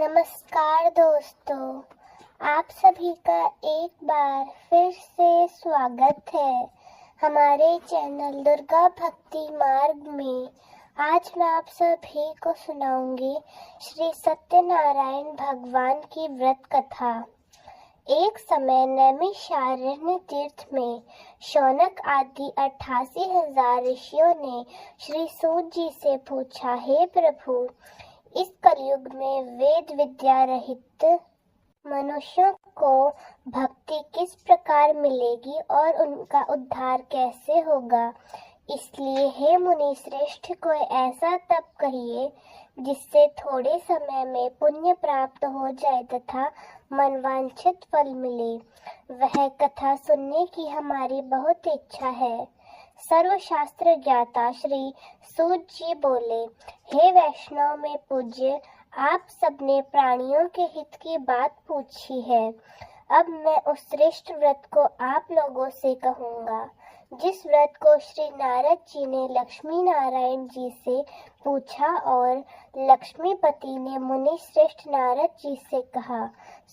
नमस्कार दोस्तों, आप सभी का एक बार फिर से स्वागत है हमारे चैनल दुर्गा भक्ति मार्ग में। आज मैं आप सभी को सुनाऊंगी श्री सत्यनारायण भगवान की व्रत कथा। एक समय नैमिषारण्य तीर्थ में शौनक आदि 88,000 ऋषियों ने श्री सूत जी से पूछा, हे प्रभु, इस कलयुग में वेद विद्या रहित मनुष्यों को भक्ति किस प्रकार मिलेगी और उनका उद्धार कैसे होगा। इसलिए हे मुनि श्रेष्ठ, कोई ऐसा तप कहिए जिससे थोड़े समय में पुण्य प्राप्त हो जाए तथा मनवांछित फल मिले। वह कथा सुनने की हमारी बहुत इच्छा है। सर्वशास्त्र ज्ञाता श्री सूत जी बोले, हे वैष्णव में पूज्य, आप सबने प्राणियों के हित की बात पूछी है। अब मैं उस श्रेष्ठ व्रत को आप लोगों से कहूँगा, जिस व्रत को श्री नारद जी ने लक्ष्मी नारायण जी से पूछा और लक्ष्मीपति ने मुनि श्रेष्ठ नारद जी से कहा।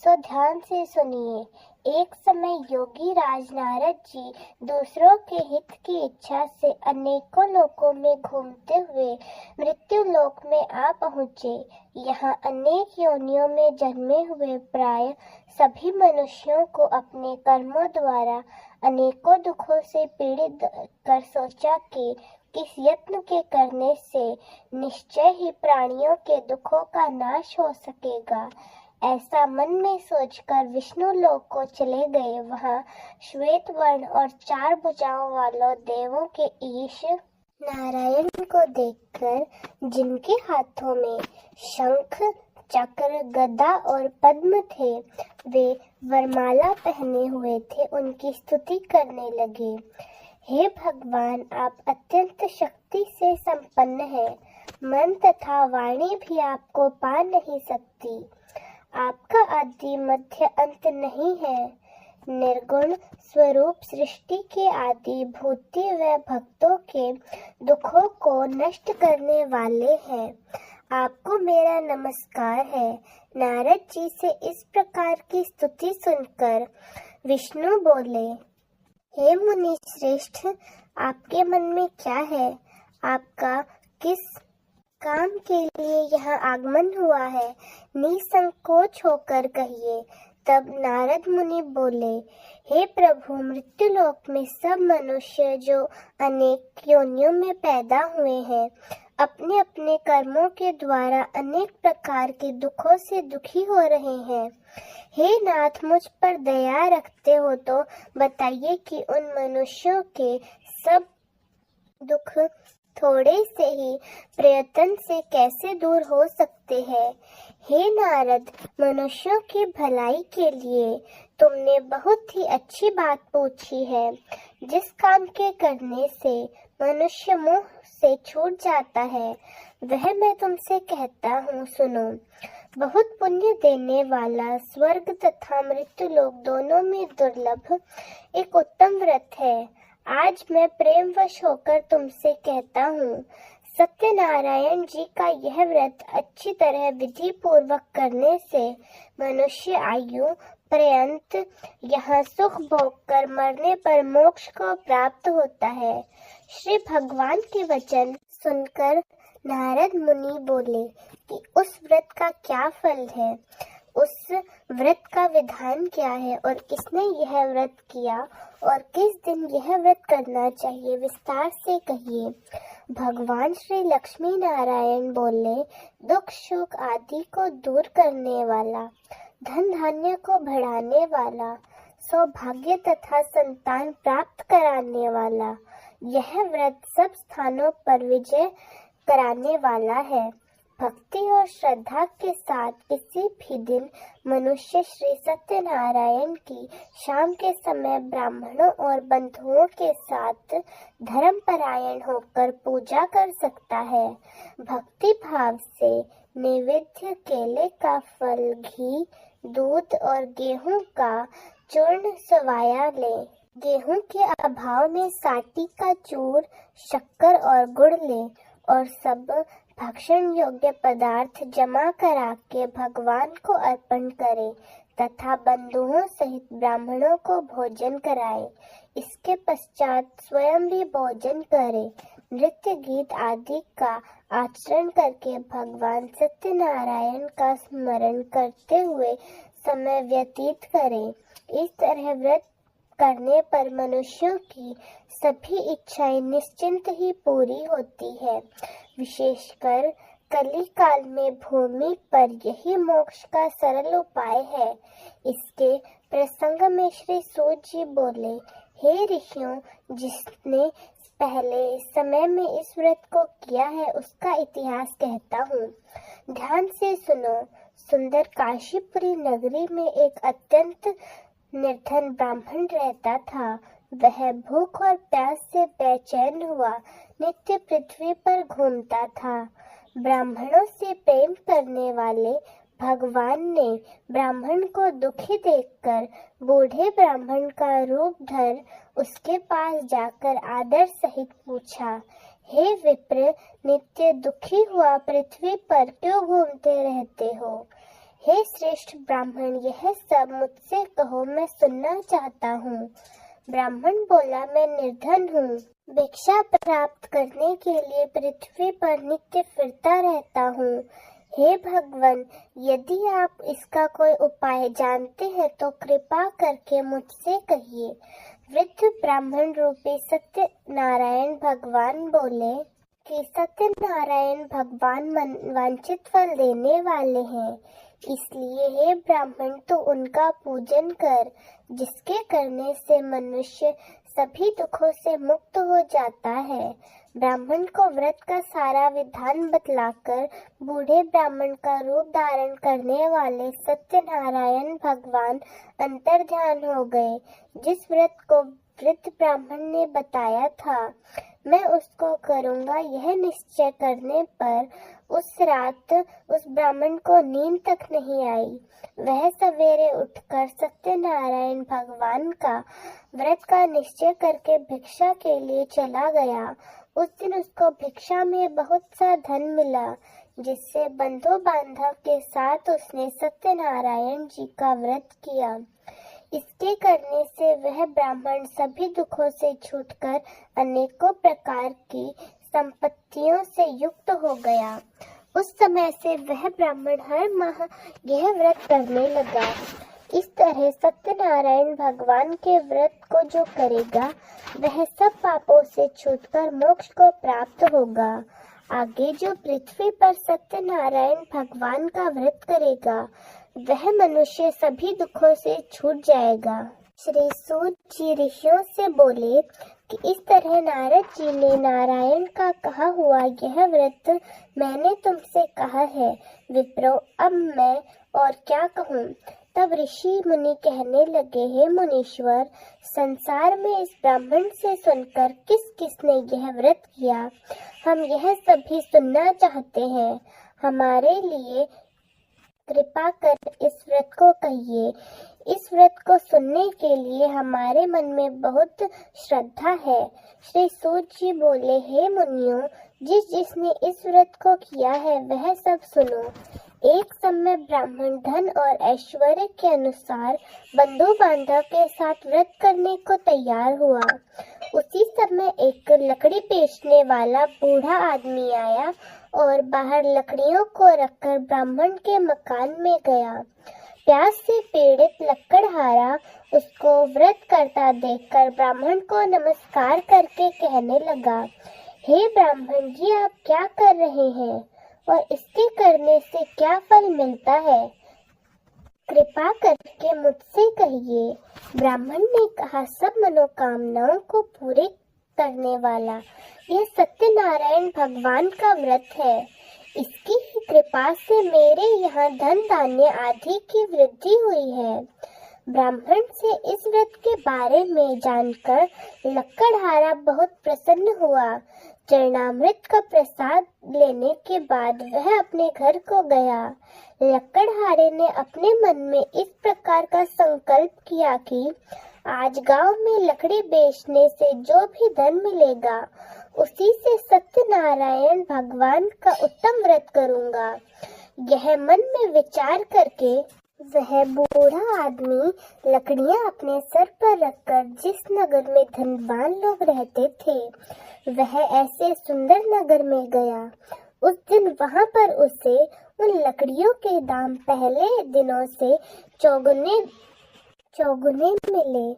सो ध्यान से सुनिए। एक समय योगी राज नारद जी दूसरों के हित की इच्छा से अनेकों लोकों में घूमते हुए मृत्यु लोक में आ पहुँचे। यहाँ अनेक योनियों में जन्मे हुए प्राय सभी मनुष्यों को अपने कर्मों द्वारा अनेकों दुखों से पीड़ित कर सोचा कि किस यत्न के करने से निश्चय ही प्राणियों के दुखों का नाश हो सकेगा। ऐसा मन में सोचकर विष्णु लोक को चले गए। वहाँ श्वेत वर्ण और 4 भुजाओं वालों देवों के ईश नारायण को देखकर, जिनके हाथों में शंख चक्र गदा और पद्म थे, वे वरमाला पहने हुए थे, उनकी स्तुति करने लगे। हे भगवान, आप अत्यंत शक्ति से संपन्न हैं। मन तथा वाणी भी आपको पा नहीं सकती। आपका आदि मध्य अंत नहीं है। निर्गुण स्वरूप सृष्टि के आदि भूति व भक्तों के दुखों को नष्ट करने वाले हैं। आपको मेरा नमस्कार है। नारद जी से इस प्रकार की स्तुति सुनकर विष्णु बोले, हे मुनि श्रेष्ठ, आपके मन में क्या है? आपका किस काम के लिए यहाँ आगमन हुआ है? निसंकोच होकर कहिए। तब नारद मुनि बोले, हे प्रभु, मृत्यु लोक में सब मनुष्य जो अनेक योनियों में पैदा हुए हैं, अपने अपने कर्मों के द्वारा अनेक प्रकार के दुखों से दुखी हो रहे हैं। हे नाथ, मुझ पर दया रखते हो तो बताइए कि उन मनुष्यों के सब दुख थोड़े से ही प्रयत्न से कैसे दूर हो सकते हैं। हे नारद, मनुष्यों की भलाई के लिए तुमने बहुत ही अच्छी बात पूछी है। जिस काम के करने से मनुष्य मोह से छूट जाता है, वह मैं तुमसे कहता हूँ, सुनो। बहुत पुण्य देने वाला स्वर्ग तथा मृत्यु लोक दोनों में दुर्लभ एक उत्तम व्रत है। आज मैं प्रेमवश होकर तुमसे कहता हूँ, सत्यनारायण जी का यह व्रत अच्छी तरह विधि पूर्वक करने से मनुष्य आयु पर्यंत यहाँ सुख भोग कर मरने पर मोक्ष को प्राप्त होता है। श्री भगवान के वचन सुनकर नारद मुनि बोले कि उस व्रत का क्या फल है, उस व्रत का विधान क्या है और किसने यह व्रत किया और किस दिन यह व्रत करना चाहिए, विस्तार से कहिए। भगवान श्री लक्ष्मी नारायण बोले, दुख सुख आदि को दूर करने वाला, धन धान्य को बढ़ाने वाला, सौभाग्य तथा संतान प्राप्त कराने वाला, यह व्रत सब स्थानों पर विजय कराने वाला है। भक्ति और श्रद्धा के साथ किसी भी दिन मनुष्य श्री सत्यनारायण की शाम के समय ब्राह्मणों और बंधुओं के साथ धर्मपरायण होकर पूजा कर सकता है। भक्ति भाव से नैवेद्य केले का फल, घी, दूध और गेहूं का चूर्ण सवाया ले। गेहूं के अभाव में साटी का चूर, शक्कर और गुड़ ले और सब भक्षण योग्य पदार्थ जमा करा के भगवान को अर्पण करे तथा बंधुओं सहित ब्राह्मणों को भोजन कराए। इसके पश्चात स्वयं भी भोजन करे। नृत्य गीत आदि का आचरण करके भगवान सत्यनारायण का स्मरण करते हुए समय व्यतीत करे। इस तरह व्रत करने पर मनुष्यों की सभी इच्छाएं निश्चिंत ही पूरी होती है। विशेषकर कली काल में भूमि पर यही मोक्ष का सरल उपाय है। इसके प्रसंग में श्री सूत जी बोले, हे ऋषियों, जिसने पहले समय में इस व्रत को किया है उसका इतिहास कहता हूँ। ध्यान से सुनो। सुंदर काशीपुरी नगरी में एक अत्यंत निर्धन ब्राह्मण रहता था। वह भूख और प्यास से बेचैन हुआ नित्य पृथ्वी पर घूमता था। ब्राह्मणों से प्रेम करने वाले भगवान ने ब्राह्मण को दुखी देखकर बूढ़े ब्राह्मण का रूप धर उसके पास जाकर आदर सहित पूछा, हे विप्र, नित्य दुखी हुआ पृथ्वी पर क्यों घूमते रहते हो? हे श्रेष्ठ ब्राह्मण, यह सब मुझसे कहो, मैं सुनना चाहता हूँ। ब्राह्मण बोला, मैं निर्धन हूँ, भिक्षा प्राप्त करने के लिए पृथ्वी पर नित्य फिरता रहता हूँ। हे भगवान, यदि आप इसका कोई उपाय जानते हैं तो कृपा करके मुझसे कहिए। वृद्ध ब्राह्मण रूपी सत्यनारायण भगवान बोले कि सत्यनारायण भगवान वांछित फल देने वाले हैं, इसलिए हे ब्राह्मण तू उनका पूजन कर, जिसके करने से मनुष्य सभी दुखों से मुक्त हो जाता है। ब्राह्मण को व्रत का सारा विधान बतलाकर बूढ़े ब्राह्मण का रूप धारण करने वाले सत्यनारायण भगवान अंतर्ध्यान हो गए। जिस व्रत को वृद्ध ब्राह्मण ने बताया था मैं उसको करूँगा, यह निश्चय करने पर उस रात उस ब्राह्मण को नींद तक नहीं आई। वह सवेरे उठकर सत्यनारायण भगवान का व्रत का निश्चय करके भिक्षा के लिए चला गया। उस दिन उसको भिक्षा में बहुत सा धन मिला, जिससे बंधु बांधव के साथ उसने सत्यनारायण जी का व्रत किया। इसके करने से वह ब्राह्मण सभी दुखों से छूटकर अनेकों प्रकार की संपत्तियों से युक्त हो गया। उस समय से वह ब्राह्मण हर माह यह व्रत करने लगा। इस तरह सत्यनारायण भगवान के व्रत को जो करेगा वह सब पापों से छूटकर मोक्ष को प्राप्त होगा। आगे जो पृथ्वी पर सत्यनारायण भगवान का व्रत करेगा वह मनुष्य सभी दुखों से छूट जाएगा। श्री सूत जी ऋषियों से बोले कि इस तरह नारद जी ने नारायण का कहा हुआ यह व्रत मैंने तुमसे कहा है विप्रो, अब मैं और क्या कहूँ। तब ऋषि मुनि कहने लगे, हे मुनीश्वर, संसार में इस ब्राह्मण से सुनकर किस किसने यह व्रत किया, हम यह सभी सुनना चाहते हैं। हमारे लिए कृपा कर इस व्रत को कहिए। इस व्रत को सुनने के लिए हमारे मन में बहुत श्रद्धा है। श्री सूत जी बोले, हे मुनियों, जिसने इस व्रत को किया है वह सब सुनो। एक समय ब्राह्मण धन और ऐश्वर्य के अनुसार बंधु बांधव के साथ व्रत करने को तैयार हुआ। उसी समय एक लकड़ी बेचने वाला बूढ़ा आदमी आया और बाहर लकड़ियों को रखकर ब्राह्मण के मकान में गया। प्यास से पीड़ित लकड़हारा उसको व्रत करता देखकर ब्राह्मण को नमस्कार करके कहने लगा, हे ब्राह्मण जी, आप क्या कर रहे हैं और इसके करने से क्या फल मिलता है, कृपा करके मुझसे कहिए। ब्राह्मण ने कहा, सब मनोकामनाओं को पूरे करने वाला यह सत्यनारायण भगवान का व्रत है। इसकी ही कृपा से मेरे यहाँ धन धान्य आदि की वृद्धि हुई है। ब्राह्मण से इस व्रत के बारे में जानकर लकड़हारा बहुत प्रसन्न हुआ। चरणामृत का प्रसाद लेने के बाद वह अपने घर को गया। लकड़हारे ने अपने मन में इस प्रकार का संकल्प किया कि आज गांव में लकड़ी बेचने से जो भी धन मिलेगा उसी से सत्यनारायण भगवान का उत्तम व्रत करूंगा। यह मन में विचार करके वह बूढ़ा आदमी लकड़ियां अपने सर पर रखकर जिस नगर में धनवान लोग रहते थे, वह ऐसे सुंदर नगर में गया। उस दिन वहां पर उसे उन लकड़ियों के दाम पहले दिनों से चौगुने मिले।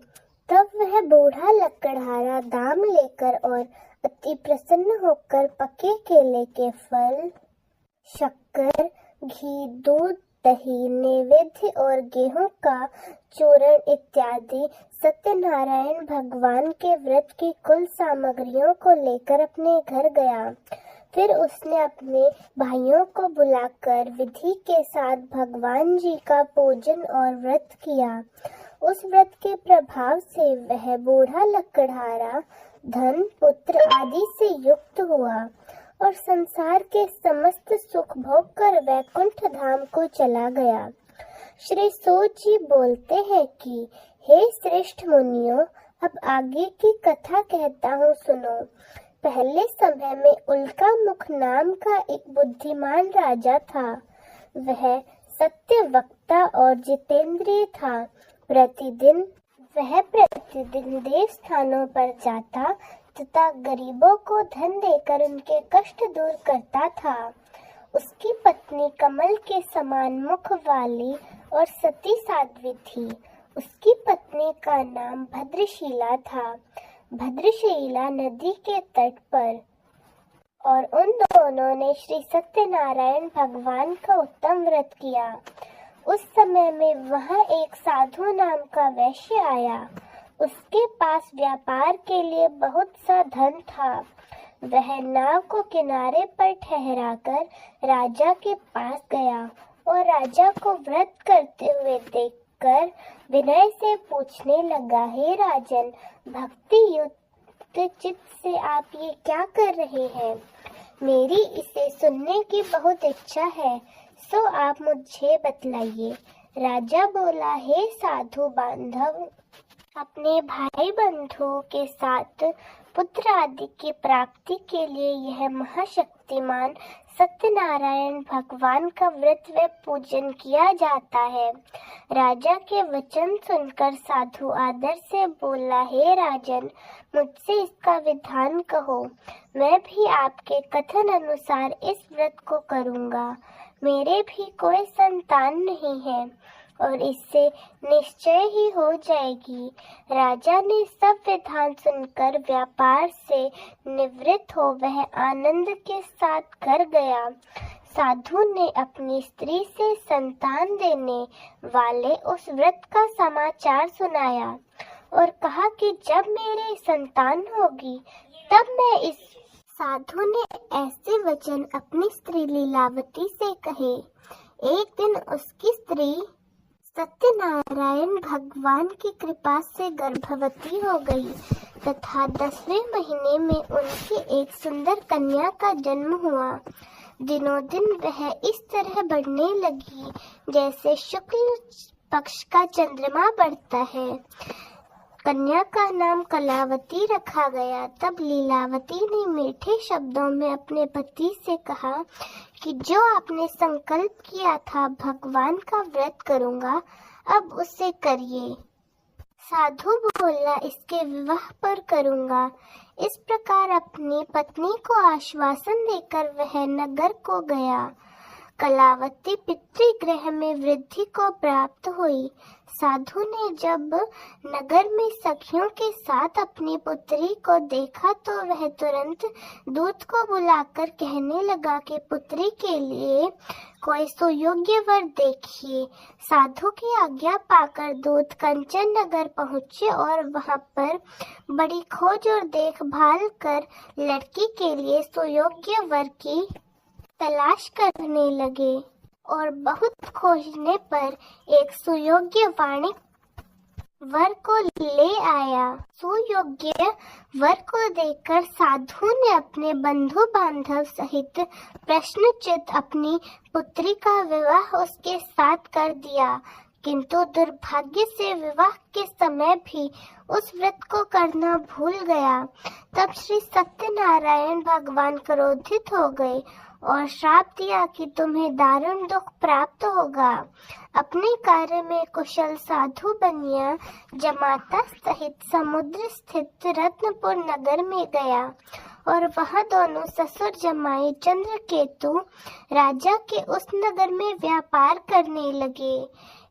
तब वह बूढ़ा लकड़हारा दाम लेकर और अति प्रसन्न होकर पके केले के फल, शक्कर, घी, दूध, दही, नैवेद्य और गेहूं का चूर्ण इत्यादि सत्यनारायण भगवान के व्रत की कुल सामग्रियों को लेकर अपने घर गया। फिर उसने अपने भाइयों को बुलाकर विधि के साथ भगवान जी का पूजन और व्रत किया। उस व्रत के प्रभाव से वह बूढ़ा लकड़हारा धन, पुत्र आदि से युक्त हुआ और संसार के समस्त सुख भोग कर वैकुंठ धाम को चला गया। श्री सूत जी बोलते हैं कि हे श्रेष्ठ मुनियों, अब आगे की कथा कहता हूँ, सुनो। पहले समय में उल्का मुख नाम का एक बुद्धिमान राजा था। वह सत्य वक्ता और जितेंद्रिय था। वह प्रतिदिन देव स्थानों पर जाता तथा गरीबों को धन देकर उनके कष्ट दूर करता था। उसकी पत्नी कमल के समान मुख वाली और सती साध्वी थी। उसकी पत्नी का नाम भद्रशीला था। भद्रशीला नदी के तट पर, और उन दोनों ने श्री सत्यनारायण भगवान का उत्तम व्रत किया। उस समय में वहाँ एक साधु नाम का वैश्य आया। उसके पास व्यापार के लिए बहुत सा धन था। वह नाव को किनारे पर ठहराकर राजा के पास गया और राजा को व्रत करते हुए देखकर विनय से पूछने लगा, हे राजन, भक्ति युक्त चित्त से आप ये क्या कर रहे हैं? मेरी इसे सुनने की बहुत इच्छा है, सो आप मुझे बतलाइए। राजा बोला, हे साधु बांधव, अपने भाई बंधुओं के साथ पुत्र आदि की प्राप्ति के लिए यह महाशक्तिमान सत्यनारायण भगवान का व्रत व पूजन किया जाता है। राजा के वचन सुनकर साधु आदर से बोला, हे राजन, मुझसे इसका विधान कहो। मैं भी आपके कथन अनुसार इस व्रत को करूँगा। मेरे भी कोई संतान नहीं है और इससे निश्चय ही हो जाएगी। राजा ने सब विधान सुनकर व्यापार से निवृत्त हो वह आनंद के साथ घर गया। साधु ने अपनी स्त्री से संतान देने वाले उस व्रत का समाचार सुनाया और कहा कि जब मेरी संतान होगी तब मैं इस साधु ने ऐसे वचन अपनी स्त्री लीलावती से कहे। एक दिन उसकी स्त्री सत्यनारायण भगवान की कृपा से गर्भवती हो गई तथा 10वें महीने में उनकी एक सुंदर कन्या का जन्म हुआ। दिनों दिन वह इस तरह बढ़ने लगी जैसे शुक्ल पक्ष का चंद्रमा बढ़ता है। कन्या का नाम कलावती रखा गया। तब लीलावती ने मीठे शब्दों में अपने पति से कहा कि जो आपने संकल्प किया था भगवान का व्रत करूंगा, अब उसे करिए। साधु बोला, इसके विवाह पर करूंगा। इस प्रकार अपनी पत्नी को आश्वासन देकर वह नगर को गया। कलावती पितृगृह में वृद्धि को प्राप्त हुई। साधु ने जब नगर में सखियों के साथ अपनी पुत्री को देखा तो वह तुरंत दूत को बुलाकर कहने लगा कि पुत्री के लिए कोई सुयोग्य वर देखिए। साधु की आज्ञा पाकर दूत कंचन नगर पहुँचे और वहां पर बड़ी खोज और देखभाल कर लड़की के लिए सुयोग्य वर की तलाश करने लगे और बहुत खोजने पर एक सुयोग्य वाणिक वर को ले आया। सुयोग्य वर को देखकर साधु ने अपने बंधु बांधव सहित प्रश्नचित अपनी पुत्री का विवाह उसके साथ कर दिया। किंतु दुर्भाग्य से विवाह के समय भी उस व्रत को करना भूल गया। तब श्री सत्यनारायण भगवान क्रोधित हो गए और श्राप दिया कि तुम्हें दारुण दुख प्राप्त होगा। अपने कार्य में कुशल साधु बनिया जमाता सहित समुद्र स्थित रत्नपुर नगर में गया और वह दोनों ससुर जमाई चंद्रकेतु राजा के उस नगर में व्यापार करने लगे।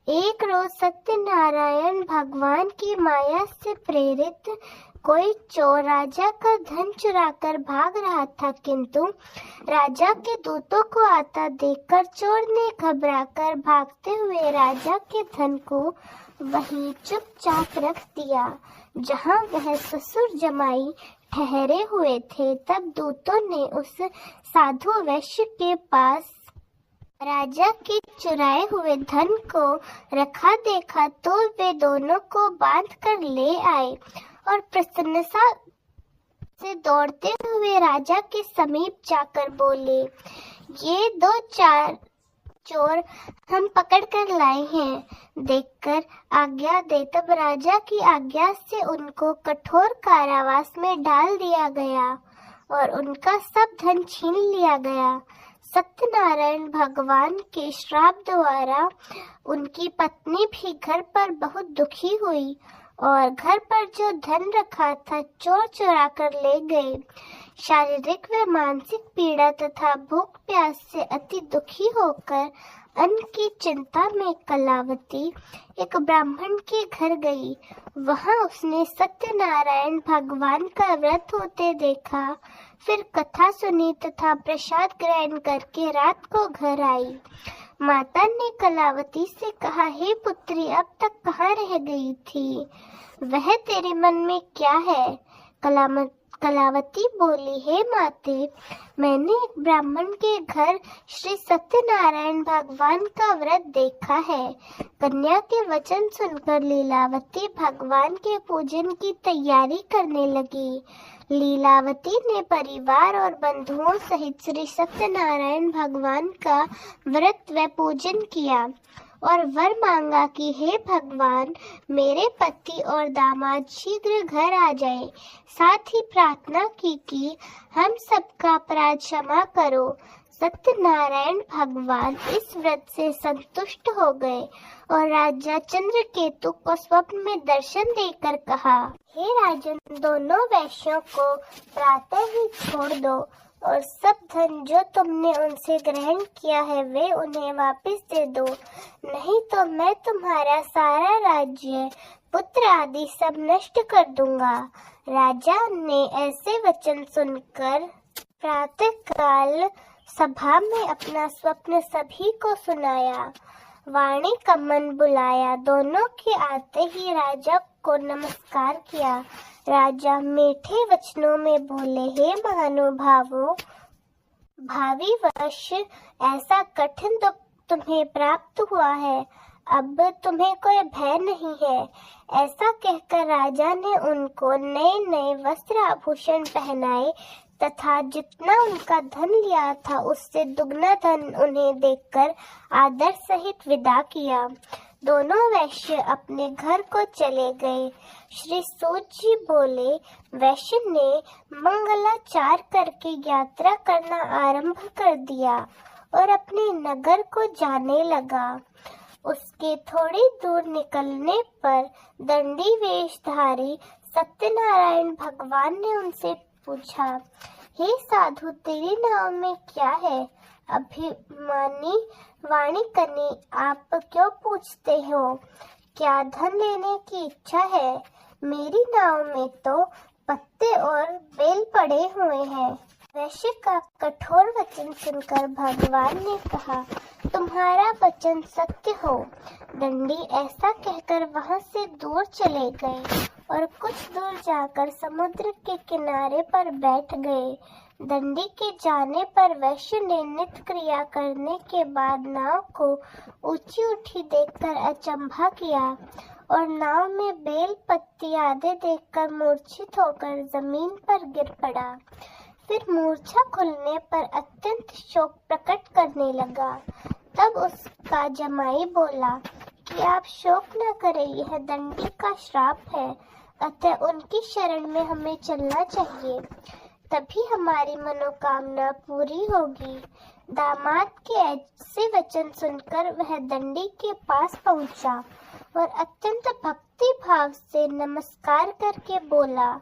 एक रोज सत्यनारायण भगवान की माया से प्रेरित कोई चोर राजा का धन चुराकर भाग रहा था, किंतु राजा के दूतों को आता देखकर चोर ने घबराकर भागते हुए राजा के धन को वहीं चुपचाप रख दिया जहां वह ससुर जमाई ठहरे हुए थे। तब दूतों ने उस साधु वैश्य के पास राजा के चुराए हुए धन को रखा देखा तो वे दोनों को बांध कर ले आए और प्रसन्नता से दौड़ते हुए राजा के समीप जाकर बोले, ये 2-4 चोर हम पकड़ कर लाए हैं, देखकर आज्ञा दे। तब राजा की आज्ञा से उनको कठोर कारावास में डाल दिया गया और उनका सब धन छीन लिया गया। सत्यनारायण भगवान के श्राप द्वारा उनकी पत्नी भी घर पर बहुत दुखी हुई और घर पर जो धन रखा था चोर चुरा कर ले गए। शारीरिक व मानसिक पीड़ा तथा भूख प्यास से अति दुखी होकर अन्न की चिंता में कलावती एक ब्राह्मण के घर गई। वहां उसने सत्यनारायण भगवान का व्रत होते देखा, फिर कथा सुनी तथा प्रसाद ग्रहण करके रात को घर आई। माता ने कलावती से कहा, हे पुत्री, अब तक कहाँ रह गई थी? वह तेरे मन में क्या है? कलावती बोली, हे माते, मैंने एक ब्राह्मण के घर श्री सत्यनारायण भगवान का व्रत देखा है। कन्या के वचन सुनकर लीलावती भगवान के पूजन की तैयारी करने लगी। लीलावती ने परिवार और बंधुओं सहित श्री सत्यनारायण भगवान का व्रत व पूजन किया और वर मांगा कि हे भगवान, मेरे पति और दामाद शीघ्र घर आ जाए। साथ ही प्रार्थना की कि हम सबका अपराध क्षमा करो। सत्यनारायण भगवान इस व्रत से संतुष्ट हो गए और राजा चंद्रकेतु को स्वप्न में दर्शन देकर कहा, हे राजन, दोनों वैश्यों को प्रातः ही छोड़ दो और सब धन जो तुमने उनसे ग्रहण किया है वे उन्हें वापस दे दो, नहीं तो मैं तुम्हारा सारा राज्य, पुत्र आदि सब नष्ट कर दूंगा। राजा ने ऐसे वचन सुनकर प्रातः काल सभा में अपना स्वप्न सभी को सुनाया। वाणी कम्मन बुलाया। दोनों के आते ही राजा को नमस्कार किया। राजा मीठे वचनों में बोले, हे महानुभावों, भावी वर्ष ऐसा कठिन दुख तुम्हें प्राप्त हुआ है, अब तुम्हें कोई भय नहीं है। ऐसा कहकर राजा ने उनको नए नए वस्त्र आभूषण पहनाए तथा जितना उनका धन लिया था उससे दुगना धन उन्हें देकर आदर सहित विदा किया। दोनों वैश्य अपने घर को चले गए। श्री सूत जी बोले, वैश्य ने मंगलाचार करके यात्रा करना आरंभ कर दिया और अपने नगर को जाने लगा। उसके थोड़ी दूर निकलने पर दंडी वेशधारी सत्यनारायण भगवान ने उनसे पूछा, हे साधु, तेरी नाव में क्या है? अभिमानी वाणी कनी, आप क्यों पूछते हो? क्या धन लेने की इच्छा है? मेरी नाव में तो पत्ते और बेल पड़े हुए हैं। वैश्य का कठोर वचन सुनकर भगवान ने कहा, तुम्हारा वचन सत्य हो। दंडी ऐसा कहकर वहां से दूर चले गए और कुछ दूर जाकर समुद्र के किनारे पर बैठ गए। दंडी के जाने पर वैश्य ने नित्य क्रिया करने के बाद नाव को ऊंची उठी देखकर अचंभा किया और नाव में बेल पत्ती आदि देखकर मूर्छित होकर जमीन पर गिर पड़ा। फिर मूर्छा खुलने पर अत्यंत शोक प्रकट करने लगा। तब उसका जमाई बोला कि कि आप शोक न करें, यह दंडी का श्राप है, अतः उनकी शरण में हमें चलना चाहिए, तभी हमारी मनोकामना पूरी होगी। दामाद के ऐसे वचन सुनकर वह दंडी के पास पहुंचा और अत्यंत भक्ति भाव से नमस्कार करके बोला,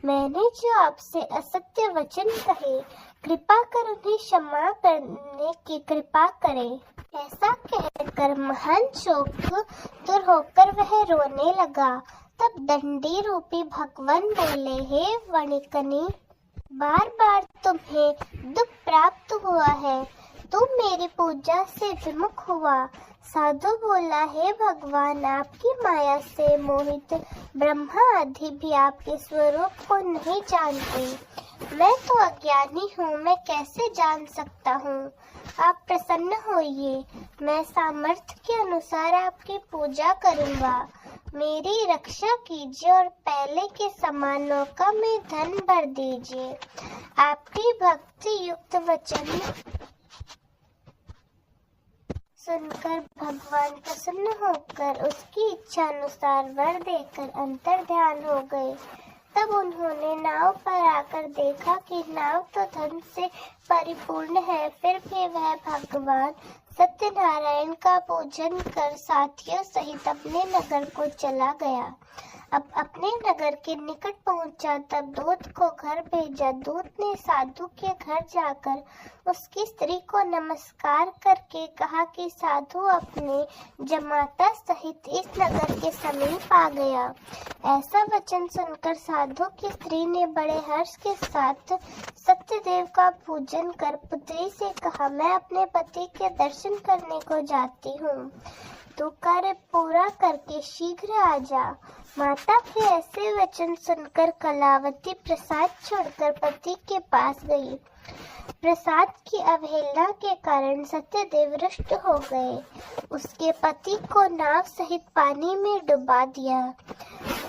मैंने जो आपसे असत्य वचन कहे, कृपा कर उन्हें क्षमा करने की कृपा करें। ऐसा कहकर महान शोक दूर होकर वह रोने लगा। तब दंडी रूपी भगवान बोले, हे वणिकनी, बार बार तुम्हें दुख प्राप्त हुआ है, तुम मेरी पूजा से विमुख हुआ। साधु बोला, हे भगवान, आपकी माया से मोहित ब्रह्मा आदि भी आपके स्वरूप को नहीं जानते। मैं तो अज्ञानी हूँ, मैं कैसे जान सकता हूँ? आप प्रसन्न होइए, मैं सामर्थ्य के अनुसार आपकी पूजा करूँगा। मेरी रक्षा कीजिए और पहले के समान नौका में धन भर दीजिए। आपकी भक्ति युक्त वचन सुनकर भगवान प्रसन्न होकर उसकी इच्छा अनुसार वर देकर अंतर ध्यान हो गए। तब उन्होंने नाव पर आकर देखा कि नाव तो धन से परिपूर्ण है, फिर भी वह भगवान सत्यनारायण का पूजन कर साथियों सहित अपने नगर को चला गया। अब अपने नगर के निकट पहुंचा, तब दूत को घर भेजा। दूत ने साधु के घर जाकर उसकी स्त्री को नमस्कार करके कहा कि साधु अपने जमाता सहित इस नगर के समीप आ गया। ऐसा वचन सुनकर साधु की स्त्री ने बड़े हर्ष के साथ सत्यदेव का पूजन कर पुत्री से कहा, मैं अपने पति के दर्शन करने को जाती हूँ, तू कार्य पूरा करके शीघ्र आ जा। माता के ऐसे वचन सुनकर कलावती प्रसाद छोड़कर पति के पास गई। प्रसाद की अवहेलना के कारण सत्यदेव रुष्ट हो गए। उसके पति को नाव सहित पानी में डुबा दिया।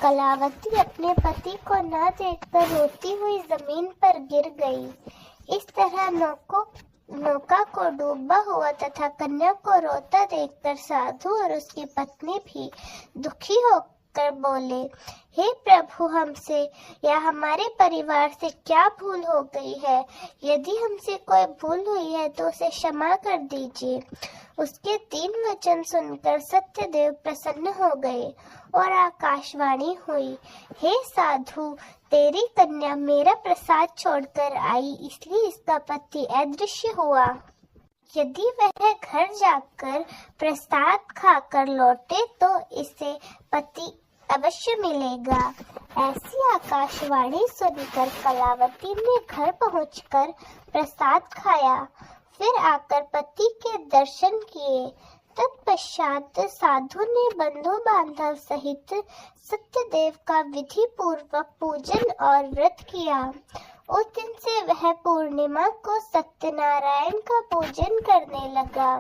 कलावती अपने पति को न देखकर रोती हुई जमीन पर गिर गई। इस तरह नौका को डूबा हुआ तथा कन्या को रोता देखकर साधु और उसकी पत्नी भी दुखी होकर बोले, हे प्रभु, हमसे या हमारे परिवार से क्या भूल हो गई है? यदि हमसे कोई भूल हुई है तो उसे क्षमा कर दीजिए। उसके 3 वचन सुनकर सत्यदेव प्रसन्न हो गए और आकाशवाणी हुई, हे साधु, तेरी कन्या मेरा प्रसाद छोड़कर आई, इसलिए इसका पति अदृश्य हुआ। यदि वह घर जाकर प्रसाद खाकर लौटे तो इसे पति अवश्य मिलेगा। ऐसी आकाशवाणी सुनकर कलावती ने घर पहुंचकर प्रसाद खाया, फिर आकर पति के दर्शन किए। तत्पश्चात साधु ने बंधु बांधव सहित सत्यदेव का विधि पूर्वक पूजन और व्रत किया। उस दिन से वह पूर्णिमा को सत्यनारायण का पूजन करने लगा।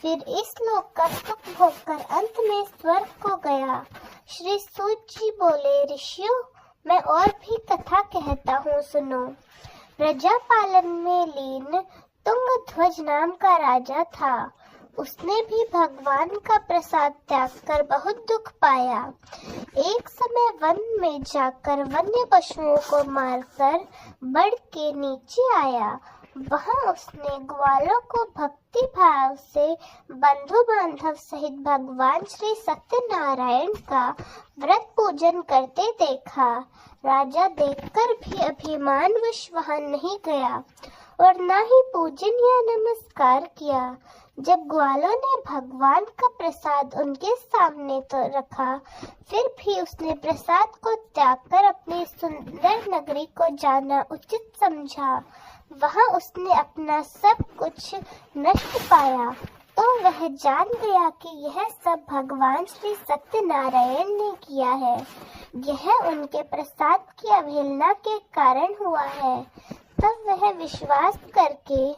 फिर इस लोक का सुख भोगकर अंत में स्वर्ग को गया। श्री सूत जी बोले, ऋषियों, मैं और भी कथा कहता हूँ, सुनो। प्रजा पालन में लीन तुंगध्वज नाम का राजा था। उसने भी भगवान का प्रसाद त्याग कर बहुत दुख पाया। एक समय वन में जाकर वन्य पशुओं को मारकर बड़ के नीचे आया। वहां उसने ग्वालों को भक्ति भाव से बंधु बांधव सहित भगवान श्री सत्यनारायण का व्रत पूजन करते देखा। राजा देखकर भी अभिमानवश वहां नहीं गया और न ही पूजन या नमस्कार किया। जब ग्वालों ने भगवान का प्रसाद उनके सामने तो रखा, फिर भी उसने प्रसाद को त्याग कर अपनी सुंदर नगरी को जाना उचित समझा। वहां उसने अपना सब कुछ नष्ट पाया तो वह जान गया कि यह सब भगवान श्री सत्यनारायण ने किया है। यह उनके प्रसाद की अवहेलना के कारण हुआ है। तब वह विश्वास करके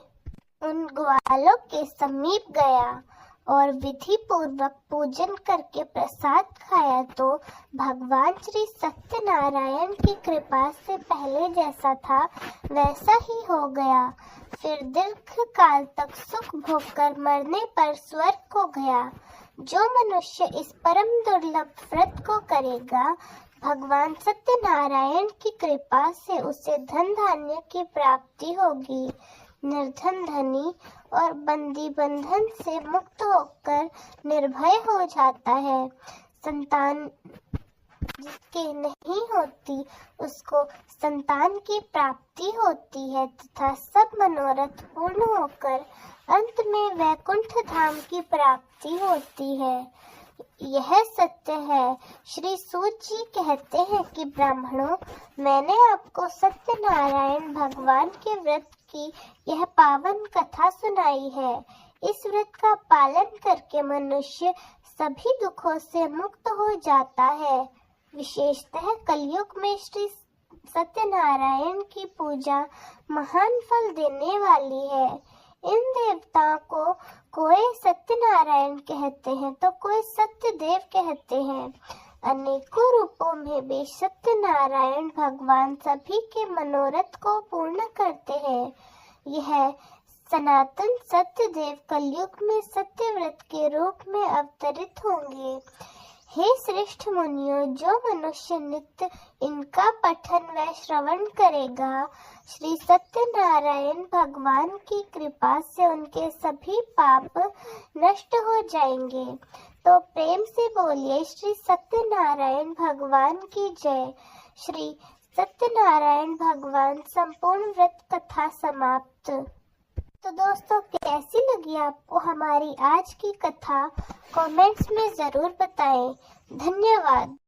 उन ग्वालों के समीप गया और विधि पूर्वक पूजन करके प्रसाद खाया तो भगवान श्री सत्यनारायण की कृपा से पहले जैसा था वैसा ही हो गया। फिर दीर्घ काल तक सुख भोगकर मरने पर स्वर्ग को गया। जो मनुष्य इस परम दुर्लभ व्रत को करेगा, भगवान सत्यनारायण की कृपा से उसे धन धान्य की प्राप्ति होगी। निर्धन धनी और बंदी बंधन से मुक्त होकर निर्भय हो जाता है। संतान जिसके नहीं होती, उसको संतान की प्राप्ति होती है तथा सब मनोरथ पूर्ण होकर अंत में वैकुंठ धाम की प्राप्ति होती है। यह सत्य है। श्री सूत जी कहते हैं कि ब्राह्मणों, मैंने आपको सत्यनारायण भगवान के व्रत की यह पावन कथा सुनाई है। इस व्रत का पालन करके मनुष्य सभी दुखों से मुक्त हो जाता है। विशेषतः कलयुग में श्री सत्यनारायण की पूजा महान फल देने वाली है। इन देवताओं को कोई सत्यनारायण कहते हैं तो कोई सत्यदेव कहते हैं। अनेकों रूपों में भी सत्यनारायण भगवान सभी के मनोरथ को पूर्ण करते हैं। यह सनातन सत्यदेव कलयुग में सत्यव्रत के रूप में अवतरित होंगे। हे श्रेष्ठ मुनियों, जो मनुष्य नित्य इनका पठन व श्रवण करेगा, श्री सत्यनारायण भगवान की कृपा से उनके सभी पाप नष्ट हो जाएंगे। तो प्रेम से बोलिए श्री सत्यनारायण भगवान की जय। श्री सत्यनारायण भगवान संपूर्ण व्रत कथा समाप्त। तो दोस्तों, कैसी लगी आपको हमारी आज की कथा? कमेंट्स में जरूर बताएं। धन्यवाद।